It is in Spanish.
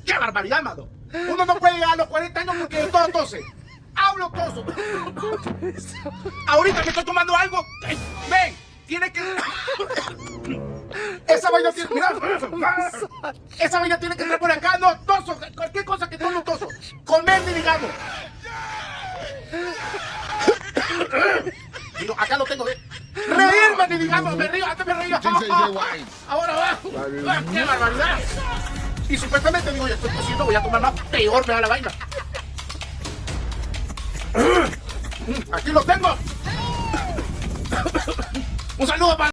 ¡Qué barbaridad, mano! Uno no puede llegar a los 40 años porque todo tose. Hablo toso. Ahorita me estoy tomando algo. Ven, tiene que... Esa vaina tiene... Mira. Esa vaina tiene que entrar por acá. No, toso. Cualquier cosa que tome toso. Comer, digamos. Digo, acá lo tengo, reírme, digamos, me río, antes me reía. Ahora va. ¡Qué barbaridad! Y supuestamente digo, yo estoy tosiendo, voy a tomar más, peor me da la vaina. Aquí lo tengo. Un saludo para...